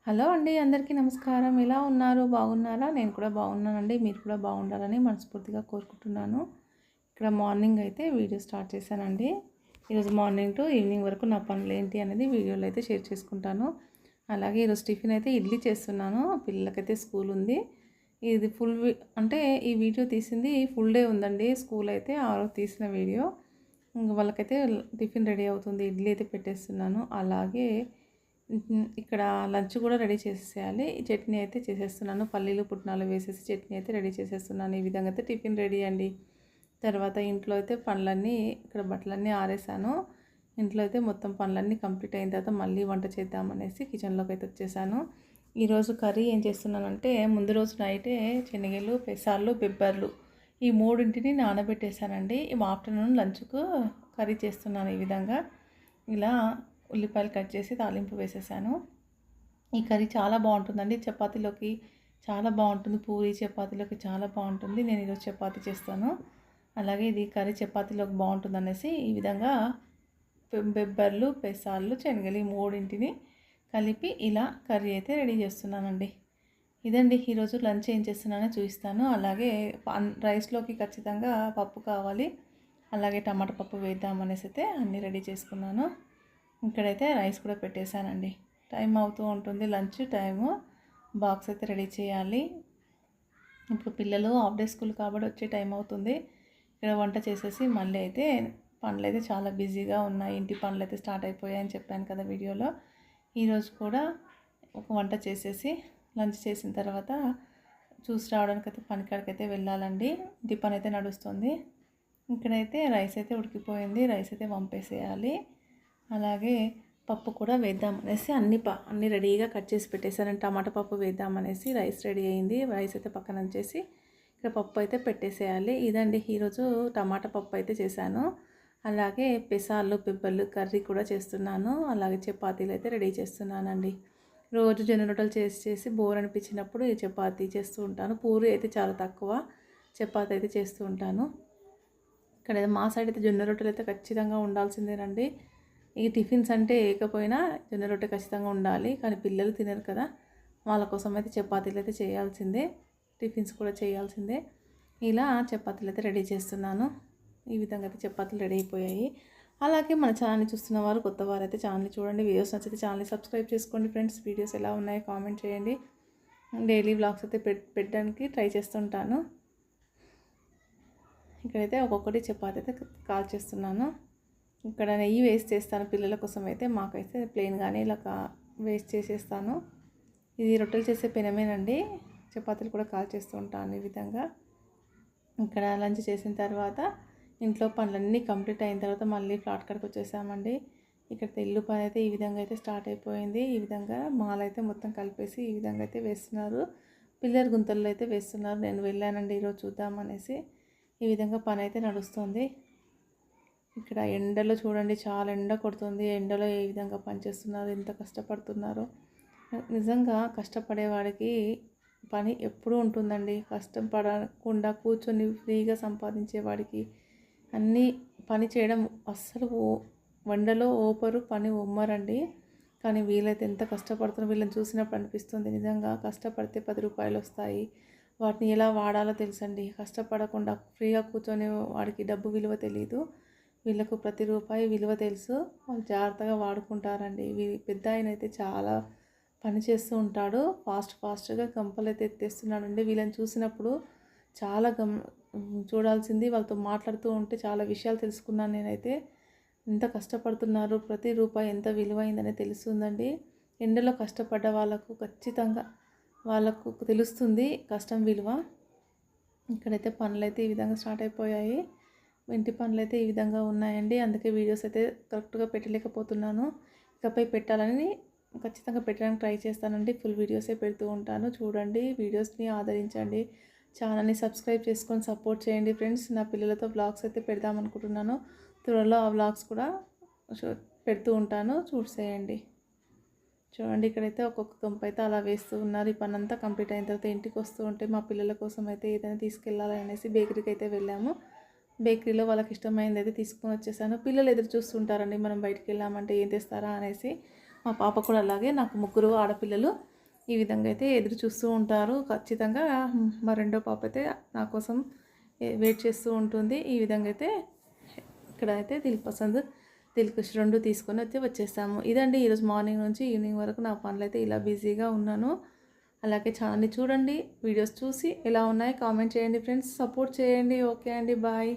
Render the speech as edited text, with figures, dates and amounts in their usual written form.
Hello అండి, అందరికీ నమస్కారం. ఎలా ఉన్నారు? బాగున్నారా? నేను కూడా బాగున్నానండి. మీరు కూడా బాగుండాలని మనస్ఫూర్తిగా కోరుకుంటున్నాను. ఇక్కడ మార్నింగ్ అయితే వీడియో స్టార్ట్ చేశానండి. ఈరోజు మార్నింగ్ టు ఈవినింగ్ వరకు నా పనులు ఏంటి అనేది వీడియోలో అయితే షేర్ చేసుకుంటాను. అలాగే ఈరోజు టిఫిన్ అయితే ఇడ్లీ చేస్తున్నాను. పిల్లలకైతే స్కూల్ ఉంది. ఇది అంటే ఈ వీడియో తీసింది ఫుల్ డే ఉందండి. స్కూల్ అయితే ఆ రోజు తీసిన వీడియో. వాళ్ళకైతే టిఫిన్ రెడీ అవుతుంది. ఇడ్లీ అయితే పెట్టేస్తున్నాను. అలాగే ఇక్కడ లంచ్ కూడా రెడీ చేసేయాలి. చట్నీ అయితే చేసేస్తున్నాను. పల్లీలు పుట్నాలు వేసేసి చట్నీ అయితే రెడీ చేసేస్తున్నాను. ఈ విధంగా అయితే టిఫిన్ రెడీ అండి. తర్వాత ఇంట్లో అయితే పనులన్నీ ఇక్కడ బట్టలన్నీ ఆరేసాను. ఇంట్లో అయితే మొత్తం పనులన్నీ కంప్లీట్ అయిన తర్వాత మళ్ళీ వంట చేద్దామనేసి కిచెన్లోకి అయితే వచ్చేసాను. ఈరోజు కర్రీ ఏం చేస్తున్నానంటే ముందు రోజు నైటే శనగలు, పెసాలు, బెబ్బర్లు ఈ మూడింటిని నానబెట్టేశానండి. ఆఫ్టర్నూన్ లంచ్కు కర్రీ చేస్తున్నాను. ఈ విధంగా ఇలా ఉల్లిపాయలు కట్ చేసి తాలింపు వేసేసాను. ఈ కర్రీ చాలా బాగుంటుందండి. చపాతీలోకి చాలా బాగుంటుంది. పూరి చపాతీలోకి చాలా బాగుంటుంది. నేను ఈరోజు చపాతీ చేస్తాను. అలాగే ఇది కర్రీ చపాతీలోకి బాగుంటుంది అనేసి ఈ విధంగా బెబ్బర్లు, పెసాలు, శనగలు ఈ మూడింటిని కలిపి ఇలా కర్రీ అయితే రెడీ చేస్తున్నానండి. ఇదండి ఈరోజు లంచ్ ఏం చేస్తున్నానో చూపిస్తాను. అలాగే రైస్లోకి ఖచ్చితంగా పప్పు కావాలి. అలాగే టమాటా పప్పు వేద్దామనేసి అయితే అన్నీ రెడీ చేసుకున్నాను. ఇక్కడైతే రైస్ కూడా పెట్టేశానండి. టైం అవుతూ ఉంటుంది లంచ్ టైము. బాక్స్ అయితే రెడీ చేయాలి. ఇప్పుడు పిల్లలు హాఫ్ డే స్కూల్ కాబట్టి వచ్చే టైం అవుతుంది. ఇక్కడ వంట చేసేసి మళ్ళీ అయితే పనులు అయితే చాలా బిజీగా ఉన్నాయి. ఇంటి పనులు అయితే స్టార్ట్ అయిపోయాయని చెప్పాను కదా వీడియోలో. ఈరోజు కూడా ఒక వంట చేసేసి లంచ్ చేసిన తర్వాత చూసి రావడానికి అయితే పనికాడికైతే వెళ్ళాలండి. ఇంటి పని అయితే నడుస్తుంది. ఇక్కడైతే రైస్ అయితే ఉడికిపోయింది. రైస్ అయితే వంపేసేయాలి. అలాగే పప్పు కూడా వేద్దామనేసి అన్నీ రెడీగా కట్ చేసి పెట్టేశాను. టమాటా పప్పు వేద్దామనేసి రైస్ రెడీ అయింది. రైస్ అయితే పక్కన ఉంచేసి ఇక్కడ పప్పు అయితే పెట్టేసేయాలి. ఇదండి ఈరోజు టమాటా పప్పు అయితే చేశాను. అలాగే పెసాలు, పిబ్బలు కర్రీ కూడా చేస్తున్నాను. అలాగే చపాతీలు అయితే రెడీ చేస్తున్నానండి. రోజు జొన్న రొట్టెలు చేసి బోర్ అనిపించినప్పుడు ఈ చపాతీ చేస్తూ ఉంటాను. పూరి అయితే చాలా తక్కువ, చపాతీ అయితే చేస్తూ ఉంటాను. ఇక్కడ మా సైడ్ అయితే జొన్న రొట్టెలు అయితే ఖచ్చితంగా ఉండాల్సిందేనండి. ఈ టిఫిన్స్ అంటే ఏకపోయినా జొన్న రొట్టె ఖచ్చితంగా ఉండాలి. కానీ పిల్లలు తినరు కదా, వాళ్ళ కోసం అయితే చపాతీలు అయితే చేయాల్సిందే, టిఫిన్స్ కూడా చేయాల్సిందే. ఇలా చపాతీలు అయితే రెడీ చేస్తున్నాను. ఈ విధంగా అయితే చపాతీలు రెడీ అయిపోయాయి. అలాగే మన ఛానల్ని చూస్తున్న వారు కొత్త వారు అయితే ఛానల్ని చూడండి. వీడియోస్ నచ్చితే ఛానల్ని సబ్స్క్రైబ్ చేసుకోండి ఫ్రెండ్స్. వీడియోస్ ఎలా ఉన్నాయో కామెంట్ చేయండి. డైలీ వ్లాగ్స్ అయితే పెట్టడానికి ట్రై చేస్తుంటాను. ఇక్కడైతే ఒక్కొక్కటి చపాతీ అయితే కాల్ చేస్తున్నాను. ఇక్కడ నెయ్యి వేస్ట్ చేస్తాను పిల్లల కోసం అయితే. మాకైతే ప్లెయిన్గానే ఇలా వేస్ట్ చేసేస్తాను. ఇది రొట్టెలు చేసే పెనమేనండి. చపాతీలు కూడా కాల్ చేస్తూ ఉంటాను ఈ విధంగా. ఇక్కడ లంచ్ చేసిన తర్వాత ఇంట్లో పనులన్నీ కంప్లీట్ అయిన తర్వాత మళ్ళీ ఫ్లాట్ కాడికి వచ్చేసామండి. ఇక్కడ ఇల్లు పని అయితే ఈ విధంగా అయితే స్టార్ట్ అయిపోయింది. ఈ విధంగా మాలైతే మొత్తం కలిపేసి ఈ విధంగా అయితే వేస్తున్నారు. పిల్లర్ గుంతల్లో అయితే వేస్తున్నారు. నేను వెళ్ళానండి ఈరోజు చూద్దామనేసి. ఈ విధంగా పని అయితే నడుస్తుంది. ఇక్కడ ఎండలో చూడండి, చాలా ఎండ కొడుతుంది. ఎండలో ఏ విధంగా పనిచేస్తున్నారు, ఎంత కష్టపడుతున్నారు. నిజంగా కష్టపడేవాడికి పని ఎప్పుడూ ఉంటుందండి. కష్టం పడకుండా కూర్చొని ఫ్రీగా సంపాదించేవాడికి అన్నీ పని చేయడం అస్సలు ఎండలో ఓపరు, పని ఒమ్మరండి. కానీ వీళ్ళైతే ఎంత కష్టపడుతున్నారు. వీళ్ళని చూసినప్పుడు అనిపిస్తుంది నిజంగా కష్టపడితే 10 రూపాయలు వస్తాయి. వాటిని ఎలా వాడాలో తెలుసండి. కష్టపడకుండా ఫ్రీగా కూర్చొని వాడికి డబ్బు విలువ తెలియదు. వీళ్ళకు ప్రతి రూపాయి విలువ తెలుసు. వాళ్ళు జాగ్రత్తగా వాడుకుంటారండి. పెద్ద ఆయన అయితే చాలా పని చేస్తూ ఉంటాడు. ఫాస్ట్గా గంపలు అయితే ఎత్తేస్తున్నాడండి. వీళ్ళని చూసినప్పుడు చాలా చూడాల్సింది. వాళ్ళతో మాట్లాడుతూ ఉంటే చాలా విషయాలు తెలుసుకున్నాను నేనైతే. ఎంత కష్టపడుతున్నారు, ప్రతి రూపాయి ఎంత విలువైందని తెలుస్తుందండి. ఎండలో కష్టపడ్డ వాళ్ళకు ఖచ్చితంగా వాళ్ళకు తెలుస్తుంది కష్టం విలువ. ఇక్కడైతే పనులు అయితే ఈ విధంగా స్టార్ట్ అయిపోయాయి. ఇంటి పనులు అయితే ఈ విధంగా ఉన్నాయండి. అందుకే వీడియోస్ అయితే కరెక్ట్గా పెట్టలేకపోతున్నాను. ఇకపై పెట్టాలని ఖచ్చితంగా పెట్టడానికి ట్రై చేస్తానండి. ఫుల్ వీడియోసే పెడుతూ ఉంటాను. చూడండి, వీడియోస్ని ఆదరించండి. ఛానల్ని సబ్స్క్రైబ్ చేసుకొని సపోర్ట్ చేయండి ఫ్రెండ్స్. నా పిల్లలతో వ్లాగ్స్ అయితే పెడదామనుకుంటున్నాను. త్వరలో ఆ వ్లాగ్స్ కూడా పెడుతూ ఉంటాను, చూసేయండి. చూడండి, ఇక్కడైతే ఒక్కొక్క గంప అయితే అలా వేస్తూ ఉన్నారు. ఈ పని అంతా కంప్లీట్ అయిన తర్వాత ఇంటికి వస్తూ ఉంటే మా పిల్లల కోసం అయితే ఏదైనా తీసుకెళ్ళాలి అనేసి బేకరీకి అయితే వెళ్ళాము. బేకరీలో వాళ్ళకి ఇష్టమైనది అయితే తీసుకొని వచ్చేసాను. పిల్లలు ఎదురు చూస్తుంటారండి మనం బయటికి వెళ్ళామంటే ఏం తెస్తారా అనేసి. మా పాప కూడా అలాగే. నాకు 3 ఆడపిల్లలు. ఈ విధంగా అయితే ఎదురు చూస్తూ ఉంటారు. ఖచ్చితంగా మా రెండో పాప అయితే నా కోసం వెయిట్ చేస్తూ ఉంటుంది. ఈ విధంగా అయితే ఇక్కడైతే దిల్ పసంద్, దిల్ ఖుష్ 2 తీసుకొని అయితే వచ్చేసాము. ఇదండి ఈరోజు మార్నింగ్ నుంచి ఈవినింగ్ వరకు నా పనులైతే ఇలా బిజీగా ఉన్నాను. అలాగే ఛానల్ని చూడండి, వీడియోస్ చూసి ఎలా ఉన్నాయో కామెంట్ చేయండి ఫ్రెండ్స్, సపోర్ట్ చేయండి. ఓకే అండి, బాయ్.